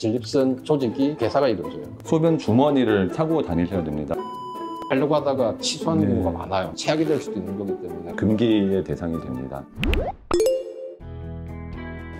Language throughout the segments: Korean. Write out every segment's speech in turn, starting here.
전립선 조직이 괴사가 이루어져요. 소변 주머니를 차고 다니셔야 됩니다. 하려고 하다가 취소하는 경우가 많아요. 최악이 될 수도 있는 거기 때문에. 금기의 대상이 됩니다.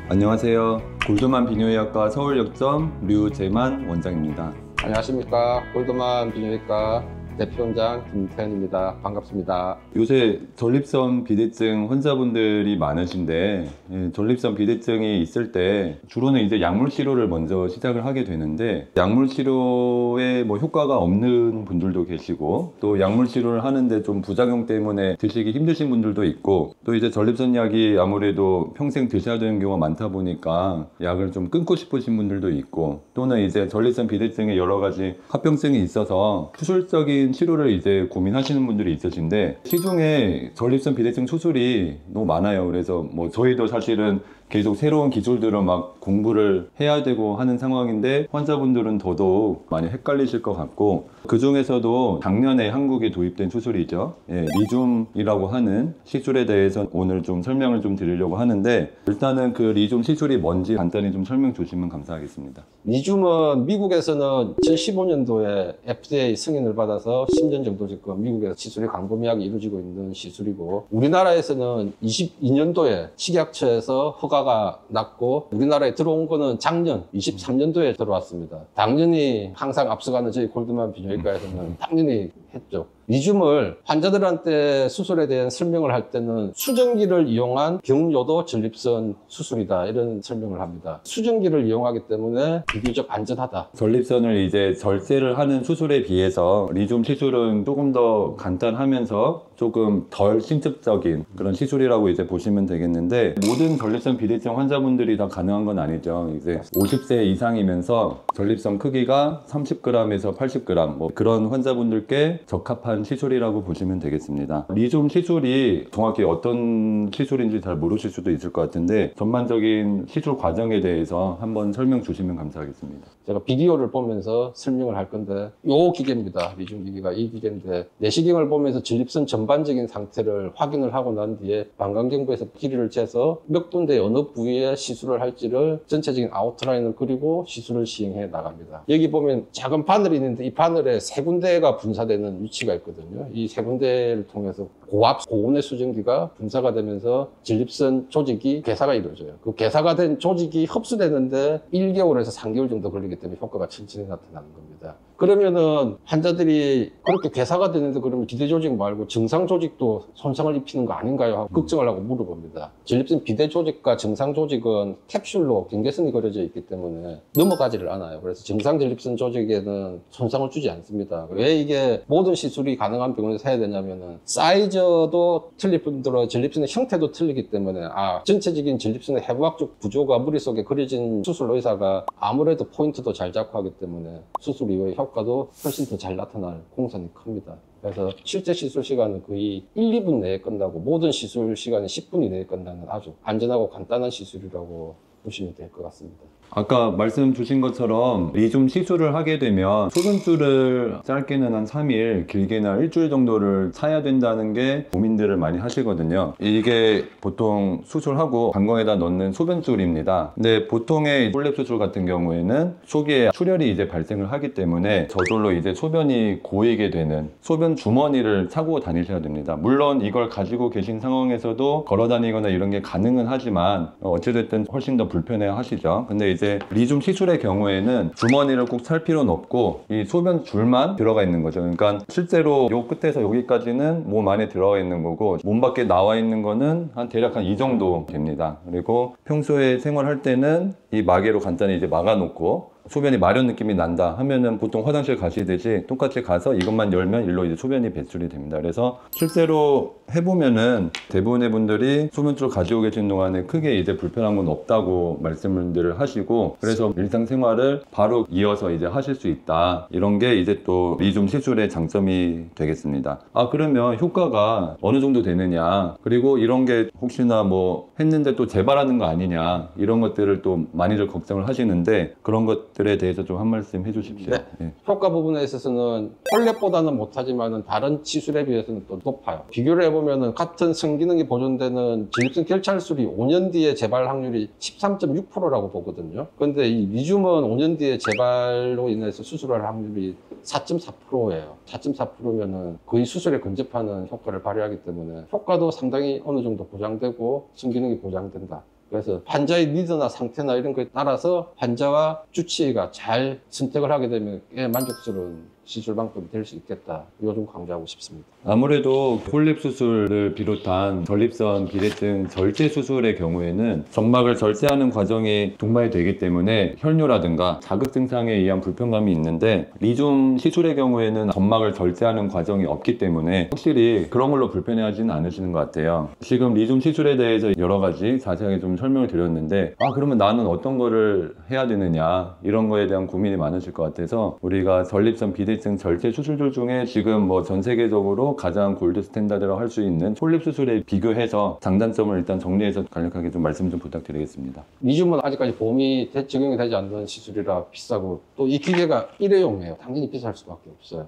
안녕하세요. 골드만 비뇨의학과 서울역점 류재만 원장입니다. 안녕하십니까. 골드만 비뇨기과 대표원장 김태현입니다. 반갑습니다. 요새 전립선 비대증 환자분들이 많으신데, 전립선 비대증이 있을 때 주로는 이제 약물 치료를 먼저 시작을 하게 되는데, 약물 치료에 뭐 효과가 없는 분들도 계시고, 또 약물 치료를 하는데 좀 부작용 때문에 드시기 힘드신 분들도 있고, 또 이제 전립선 약이 아무래도 평생 드셔야 되는 경우가 많다 보니까 약을 좀 끊고 싶으신 분들도 있고, 또는 이제 전립선 비대증에 여러 가지 합병증이 있어서 수술적인 치료를 이제 고민하시는 분들이 있으신데, 시중에 전립선 비대증 수술이 너무 많아요. 그래서 뭐 저희도 사실은 계속 새로운 기술들을 막 공부를 해야 되고 하는 상황인데, 환자분들은 더더욱 많이 헷갈리실 것 같고, 그 중에서도 작년에 한국에 도입된 수술이죠. 리줌이라고 하는 시술에 대해서 오늘 좀 설명을 좀 드리려고 하는데, 일단은 그 리줌 시술이 뭔지 간단히 좀 설명 주시면 감사하겠습니다. 리줌은 미국에서는 2015년도에 FDA 승인을 받아서 10년 정도 지금 미국에서 시술이 광범위하게 이루어지고 있는 시술이고, 우리나라에서는 22년도에 식약처에서 허가가 났고, 우리나라에 들어온 거는 작년 23년도에 들어왔습니다. 당연히 항상 앞서가는 저희 골드만 비뇨기과에서는 당연히 했죠. 리줌을 환자들한테 수술에 대한 설명을 할 때는 수정기를 이용한 경요도 전립선 수술이다, 이런 설명을 합니다. 수정기를 이용하기 때문에 비교적 안전하다. 전립선을 이제 절제를 하는 수술에 비해서 리줌 시술은 조금 더 간단하면서 조금 덜 신축적인 그런 시술이라고 이제 보시면 되겠는데, 모든 전립선 비대증 환자분들이 다 가능한 건 아니죠. 이제 50세 이상이면서 전립선 크기가 30g에서 80g 뭐 그런 환자분들께 적합한 시술이라고 보시면 되겠습니다. 리줌 시술이 정확히 어떤 시술인지 잘 모르실 수도 있을 것 같은데, 전반적인 시술 과정에 대해서 한번 설명 주시면 감사하겠습니다. 제가 비디오를 보면서 설명을 할 건데, 요 기계입니다. 리줌 기계가 이 기계인데, 내시경을 보면서 전립선 전반적인 상태를 확인을 하고 난 뒤에 방광경부에서 길이를 재서 몇 군데 어느 부위에 시술을 할지를 전체적인 아웃라인을 그리고 시술을 시행해 나갑니다. 여기 보면 작은 바늘이 있는데, 이 바늘에 세 군데가 분사되는 위치가 있거든요. 이 세 군데를 통해서 고압, 고온의 수증기가 분사가 되면서 전립선 조직이 괴사가 이루어져요. 그 괴사가 된 조직이 흡수되는데 1개월에서 3개월 정도 걸리기 때문에 효과가 천천히 나타나는 겁니다. 그러면은 환자들이 그렇게 괴사가 되는데, 그러면 비대 조직 말고 정상 조직도 손상을 입히는 거 아닌가요? 하고 걱정을 하고 물어봅니다. 전립선 비대 조직과 정상 조직은 캡슐로 경계선이 그려져 있기 때문에 넘어가지를 않아요. 그래서 정상 전립선 조직에는 손상을 주지 않습니다. 왜 이게 모든 시술이 가능한 병원에서 해야 되냐면은, 사이즈도 틀릴 뿐더러 전립선의 형태도 틀리기 때문에, 전체적인 전립선의 해부학적 구조가 머릿속에 그려진 수술 의사가 아무래도 포인트도 잘 잡고 하기 때문에 수술 이후의 효과도 훨씬 더 잘 나타날 공산이 큽니다. 그래서 실제 시술 시간은 거의 1, 2분 내에 끝나고, 모든 시술 시간은 10분 이내에 끝나는 아주 안전하고 간단한 시술이라고 보시면 될 것 같습니다. 아까 말씀 주신 것처럼 리줌 시술을 하게 되면 소변줄을 짧게는 한 3일, 길게는 한 일주일 정도를 차야 된다는 게 고민들을 많이 하시거든요. 이게 보통 수술하고 방광에다 넣는 소변줄입니다. 근데 보통의 폴랩 수술 같은 경우에는 초기에 출혈이 이제 발생을 하기 때문에 저절로 이제 소변이 고이게 되는 소변 주머니를 차고 다니셔야 됩니다. 물론 이걸 가지고 계신 상황에서도 걸어 다니거나 이런 게 가능은 하지만 어찌됐든 훨씬 더 불편해 하시죠. 근데 이제 리줌 시술의 경우에는 주머니를 꼭 찰 필요는 없고, 이 소변 줄만 들어가 있는 거죠. 그러니까 실제로 요 끝에서 여기까지는 몸 안에 들어가 있는 거고, 몸 밖에 나와 있는 거는 대략 한 이 정도 됩니다. 그리고 평소에 생활할 때는 이 마개로 간단히 이제 막아놓고, 소변이 마른 느낌이 난다 하면은 보통 화장실 가시듯이 똑같이 가서 이것만 열면 일로 이제 소변이 배출이 됩니다. 그래서 실제로 해보면은 대부분의 분들이 소변줄 가지고 계신 동안에 크게 이제 불편한 건 없다고 말씀을 하시고, 그래서 일상생활을 바로 이어서 이제 하실 수 있다, 이런 게 이제 또 리줌 시술의 장점이 되겠습니다. 그러면 효과가 어느 정도 되느냐, 그리고 이런 게 혹시나 뭐 했는데 또 재발하는 거 아니냐, 이런 것들을 또 많이들 걱정을 하시는데, 그런 것 것들에 대해서 좀 한 말씀 해주십시오. 네. 네. 효과 부분에 있어서는 홀랩보다는 못하지만 다른 시술에 비해서는 또 높아요. 비교를 해보면 같은 성기능이 보존되는 전립선 결찰술이 5년 뒤에 재발 확률이 13.6%라고 보거든요. 그런데 이 리튬은 5년 뒤에 재발로 인해서 수술할 확률이 4.4%예요. 4.4%면은 거의 수술에 근접하는 효과를 발휘하기 때문에 효과도 상당히 어느 정도 보장되고 성기능이 보장된다. 그래서 환자의 니드나 상태나 이런 거에 따라서 환자와 주치의가 잘 선택을 하게 되면 꽤 만족스러운 시술 방법이 될 수 있겠다. 요즘 강조하고 싶습니다. 아무래도 폴립 수술을 비롯한 전립선 비대증 절제 수술의 경우에는 점막을 절제하는 과정이 동반되기 때문에 혈뇨라든가 자극 증상에 의한 불편감이 있는데 리튬 시술의 경우에는 점막을 절제하는 과정이 없기 때문에 확실히 그런 걸로 불편해하지는 않으시는 것 같아요. 지금 리튬 시술에 대해서 여러 가지 자세하게 좀 설명을 드렸는데 그러면 나는 어떤 거를 해야 되느냐 이런 거에 대한 고민이 많으실 것 같아서 우리가 전립선 비대증 절제 수술들 중에 지금 뭐 전 세계적으로 가장 골드 스탠다드라고 할 수 있는 폴립 수술에 비교해서 장단점을 일단 정리해서 간략하게 좀 말씀 좀 부탁드리겠습니다. 리튬은 아직까지 보험이 적용이 되지 않는 시술이라 비싸고 또 이 기계가 일회용이에요. 당연히 비쌀 수밖에 없어요.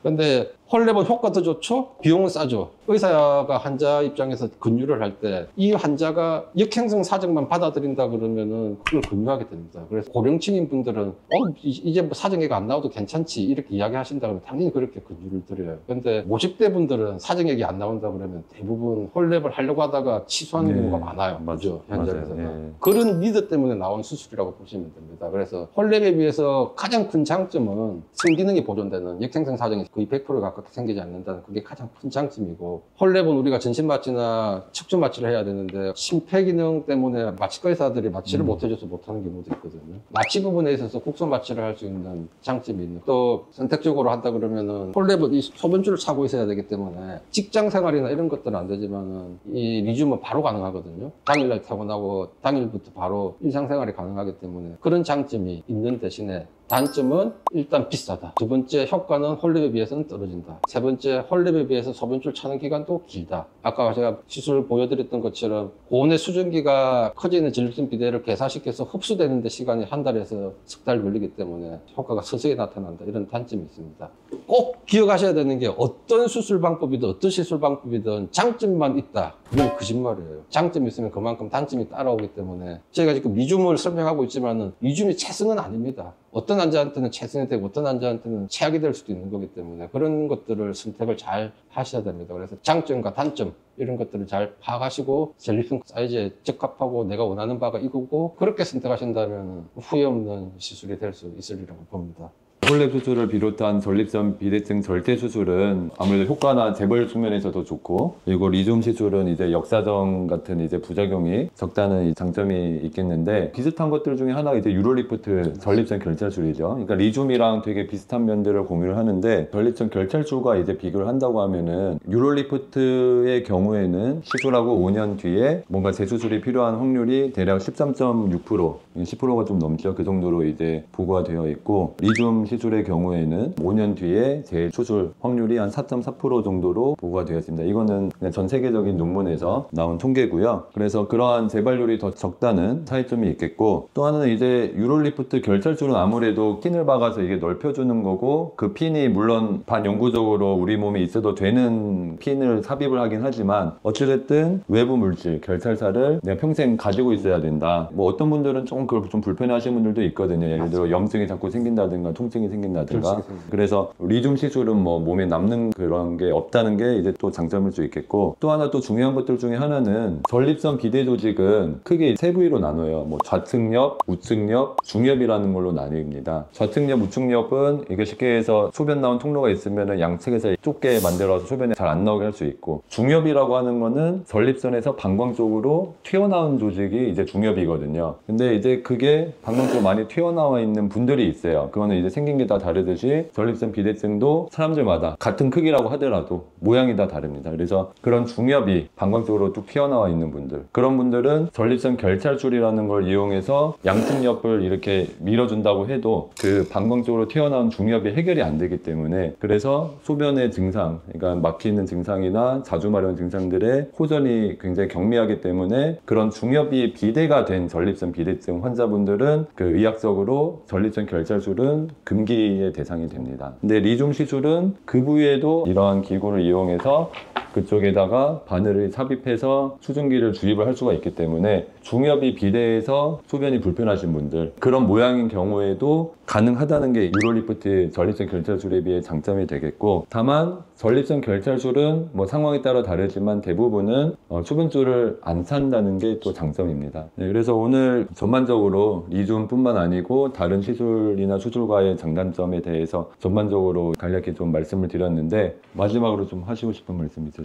근데 홀랩은 효과도 좋죠? 비용은 싸죠. 의사가 환자 입장에서 근유를 할 때 이 환자가 역행성 사정만 받아들인다 그러면은 그걸 근유하게 됩니다. 그래서 고령층인 분들은 이제 뭐 사정액이 안 나와도 괜찮지 이렇게 이야기하신다 그러면 당연히 그렇게 근유를 드려요. 근데 50대 분들은 사정액이 안 나온다 그러면 대부분 홀랩을 하려고 하다가 취소하는 경우가 많아요. 맞죠. 현장에서. 네. 그런 니드 때문에 나온 수술이라고 보시면 됩니다. 그래서 홀랩에 비해서 가장 큰 장점은 성기능이 보존되는 역행성 사정이 거의 100% 가깝게 생기지 않는다는 그게 가장 큰 장점이고, 홀랩은 우리가 전신 마취나 척추 마취를 해야 되는데 심폐기능 때문에 마취과 의사들이 마취를 못 해줘서 못하는 경우도 있거든요. 마취 부분에 있어서 국소 마취를 할 수 있는 장점이 있는, 또 선택적으로 한다 그러면은 홀랩은 이 소변줄을 차고 있어야 되기 때문에 직장 생활이나 이런 것들은 안 되지만은 이 리튬은 바로 가능하거든요. 당일날 퇴근하고 당일부터 바로 일상생활이 가능하기 때문에 그런 장점이 있는 대신에 단점은 일단 비싸다. 두 번째, 효과는 홀랩에 비해서는 떨어진다. 세 번째, 홀랩에 비해서 소변줄 차는 기간도 길다. 아까 제가 시술 보여드렸던 것처럼 고온의 수증기가 커지는 전립선 비대를 개사시켜서 흡수되는 데 시간이 한 달에서 석 달 걸리기 때문에 효과가 서서히 나타난다. 이런 단점이 있습니다. 꼭 기억하셔야 되는 게 어떤 수술 방법이든 어떤 시술 방법이든 장점만 있다. 그건 거짓말이에요. 장점이 있으면 그만큼 단점이 따라오기 때문에 제가 지금 리튬을 설명하고 있지만은 리튬이 최선은 아닙니다. 어떤 환자한테는 최선이 되고 어떤 환자한테는 최악이 될 수도 있는 거기 때문에 그런 것들을 선택을 잘 하셔야 됩니다. 그래서 장점과 단점 이런 것들을 잘 파악하시고 전립선 사이즈에 적합하고 내가 원하는 바가 이거고 그렇게 선택하신다면 후회 없는 시술이 될 수 있으리라고 봅니다. 홀랩 수술을 비롯한 전립선 비대증 절제 수술은 아무래도 효과나 재벌 측면에서도 좋고, 그리고 리튬 시술은 이제 역사정 같은 이제 부작용이 적다는 이 장점이 있겠는데, 비슷한 것들 중에 하나가 이제 유로리프트 전립선 결찰술이죠. 그러니까 리튬이랑 되게 비슷한 면들을 공유를 하는데, 전립선 결찰술과 이제 비교를 한다고 하면은 유로리프트의 경우에는 시술하고 5년 뒤에 뭔가 재수술이 필요한 확률이 대략 13.6%, 10%가 좀 넘죠. 그 정도로 이제 보고가 되어 있고, 리튬 시술의 경우에는 5년 뒤에 재수술 확률이 한 4.4% 정도로 보고가 되었습니다. 이거는 그냥 전 세계적인 논문에서 나온 통계고요. 그래서 그러한 재발률이 더 적다는 차이점이 있겠고, 또 하나는 이제 유로리프트 결찰술은 아무래도 핀을 박아서 이게 넓혀주는 거고, 그 핀이 물론 반영구적으로 우리 몸에 있어도 되는 핀을 삽입을 하긴 하지만 어찌됐든 외부 물질, 결찰사를 내가 평생 가지고 있어야 된다. 뭐 어떤 분들은 조금 그걸 좀 불편해하시는 분들도 있거든요. 예를 들어 염증이 자꾸 생긴다든가 통증이 생긴다든가. 그래서 리튬 시술은 뭐 몸에 남는 그런 게 없다는 게 이제 또 장점일 수 있겠고, 또 하나 또 중요한 것들 중에 하나는 전립선 비대 조직은 크게 세 부위로 나눠요. 뭐 좌측엽, 우측엽, 중엽이라는 걸로 나뉩니다. 좌측엽, 우측엽은 이게 쉽게 해서 소변 나온 통로가 있으면 양측에서 좁게 만들어서 소변이 잘 안 나오게 할 수 있고, 중엽이라고 하는 거는 전립선에서 방광 쪽으로 튀어나온 조직이 이제 중엽이거든요. 근데 이제 그게 방광 쪽으로 많이 튀어나와 있는 분들이 있어요. 그거는 이제 생긴 생긴 게 다 다르듯이 전립선 비대증도 사람들마다 같은 크기라고 하더라도 모양이 다 다릅니다. 그래서 그런 중엽이 방광 쪽으로 뚝 튀어나와 있는 분들, 그런 분들은 전립선 결찰술이라는 걸 이용해서 양측엽을 이렇게 밀어준다고 해도 그 방광 쪽으로 튀어나온 중엽이 해결이 안 되기 때문에, 그래서 소변의 증상, 그러니까 막히는 증상이나 자주 마려운 증상들의 호전이 굉장히 경미하기 때문에 그런 중엽이 비대가 된 전립선 비대증 환자분들은 그 의학적으로 전립선 결찰술은 금기의 대상이 됩니다. 근데 리줌 시술은 그 부위에도 이러한 기구를 이용해서 그쪽에다가 바늘을 삽입해서 수증기를 주입을 할 수가 있기 때문에 중엽이 비대해서 소변이 불편하신 분들, 그런 모양인 경우에도 가능하다는 게 유로리프트 전립선 결찰술에 비해 장점이 되겠고, 다만 전립선 결찰술은 뭐 상황에 따라 다르지만 대부분은 수분줄을 안 산다는 게 또 장점입니다. 네, 그래서 오늘 전반적으로 리줌뿐만 아니고 다른 시술이나 수술과의 장단점에 대해서 전반적으로 간략히 좀 말씀을 드렸는데, 마지막으로 좀 하시고 싶은 말씀 있으시면.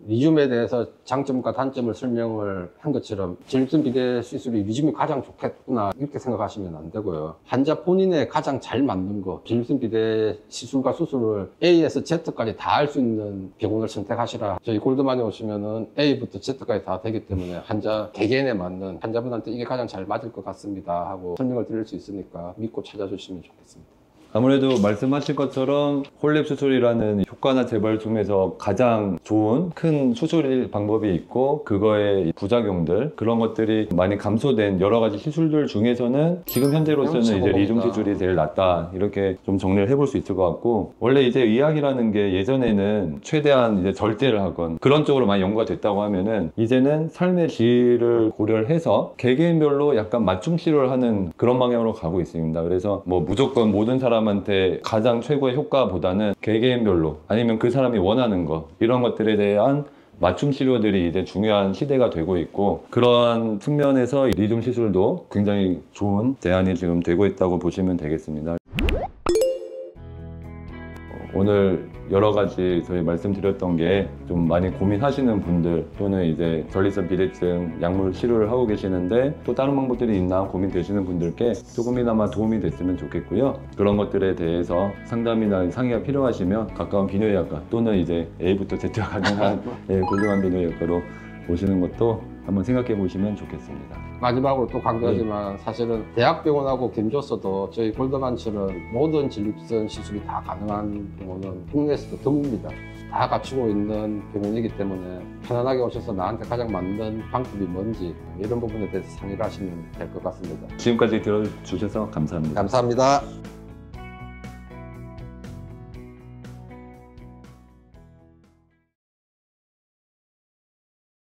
리줌에 대해서 장점과 단점을 설명을 한 것처럼 전립선 비대 시술이 리줌이 가장 좋겠구나 이렇게 생각하시면 안 되고요. 환자 본인의 가장 잘 맞는 거, 전립선 비대 시술과 수술을 A에서 Z까지 다 할 수 있는 병원을 선택하시라. 저희 골드만에 오시면은 A부터 Z까지 다 되기 때문에 환자 개개인에 맞는, 환자분한테 이게 가장 잘 맞을 것 같습니다 하고 설명을 드릴 수 있으니까 믿고 찾아주시면 좋겠습니다. 아무래도 말씀하신 것처럼 홀랩 수술이라는 효과나 재발 중에서 가장 좋은 큰 수술 방법이 있고, 그거의 부작용들, 그런 것들이 많이 감소된 여러 가지 시술들 중에서는 지금 현재로서는 이제 리줌 시술이 제일 낫다, 이렇게 좀 정리를 해볼 수 있을 것 같고, 원래 이제 의학이라는 게 예전에는 최대한 이제 절제를 하건 그런 쪽으로 많이 연구가 됐다고 하면은, 이제는 삶의 질을 고려를 해서 개개인별로 약간 맞춤 치료를 하는 그런 방향으로 가고 있습니다. 그래서 뭐 무조건 모든 사람한테 가장 최고의 효과보다는 개개인별로, 아니면 그 사람이 원하는 거, 이런 것들에 대한 맞춤 치료들이 이제 중요한 시대가 되고 있고, 그러한 측면에서 리줌 시술도 굉장히 좋은 대안이 지금 되고 있다고 보시면 되겠습니다. 오늘 여러 가지 저희 말씀드렸던 게 좀 많이 고민하시는 분들, 또는 이제 전립선 비대증 약물 치료를 하고 계시는데 또 다른 방법들이 있나 고민되시는 분들께 조금이나마 도움이 됐으면 좋겠고요. 그런 것들에 대해서 상담이나 상의가 필요하시면 가까운 비뇨의학과, 또는 이제 A부터 Z가 가능한 훌륭한 비뇨의학과로 오시는 것도 한번 생각해 보시면 좋겠습니다. 마지막으로 또 강조하지만 사실은 대학병원하고 겸줬어도 저희 골드만처럼 모든 전립선 시술이 다 가능한 병원은 국내에서도 드뭅니다. 다 갖추고 있는 병원이기 때문에 편안하게 오셔서 나한테 가장 맞는 방법이 뭔지 이런 부분에 대해서 상의를 하시면 될 것 같습니다. 지금까지 들어주셔서 감사합니다. 감사합니다.